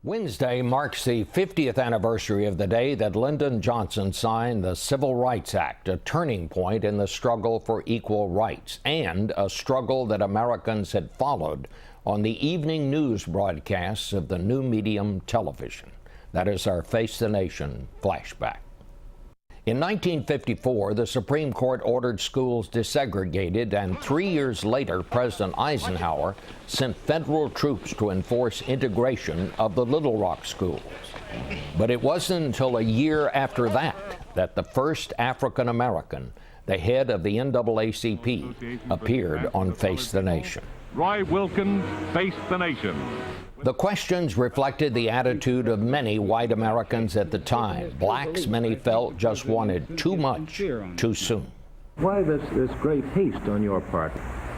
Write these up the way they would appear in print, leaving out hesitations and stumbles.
Wednesday marks the 50th anniversary of the day that Lyndon Johnson signed the Civil Rights Act, a turning point in the struggle for equal rights, and a struggle that Americans had followed on the evening news broadcasts of the new medium television. That is our Face the Nation flashback. In 1954, the Supreme Court ordered schools desegregated, and 3 years later, President Eisenhower sent federal troops to enforce integration of the Little Rock schools. But it wasn't until a year after that the first African American, the head of the NAACP, appeared on Face the Nation. Roy Wilkins, Face the Nation. The questions reflected the attitude of many white Americans at the time. Blacks, many felt, just wanted too much too soon. Why this great haste on your part?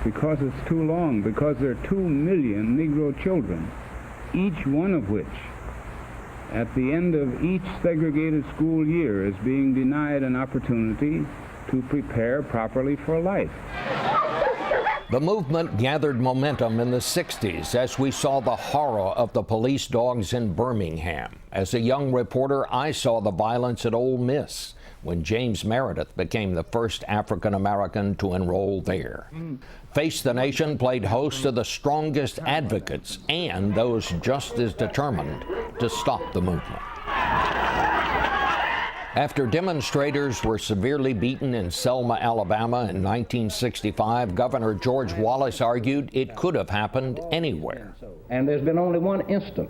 Because it's too long, because there are 2 million Negro children, each one of which, at the end of each segregated school year, is being denied an opportunity to prepare properly for life. The movement gathered momentum in the 60s as we saw the horror of the police dogs in Birmingham. As a young reporter, I saw the violence at Ole Miss when James Meredith became the first African American to enroll there. Face the Nation played host to the strongest advocates and those just as determined to stop the movement. After demonstrators were severely beaten in Selma, Alabama in 1965, Governor George Wallace argued it could have happened anywhere. And there's been only one instant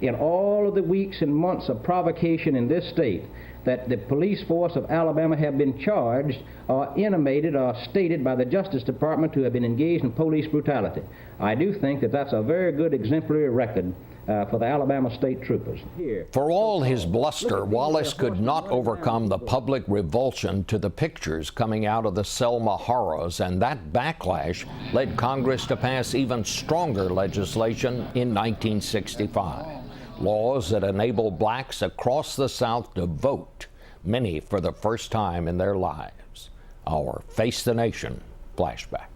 in all of the weeks and months of provocation in this state that the police force of Alabama have been charged or intimated or stated by the Justice Department to have been engaged in police brutality. I do think that that's a very good exemplary record for the Alabama state troopers. For all his bluster, Wallace could not overcome the public revulsion to the pictures coming out of the Selma horrors, and that backlash led Congress to pass even stronger legislation in 1965. Laws that enable blacks across the South to vote, many for the first time in their lives. Our Face the Nation flashback.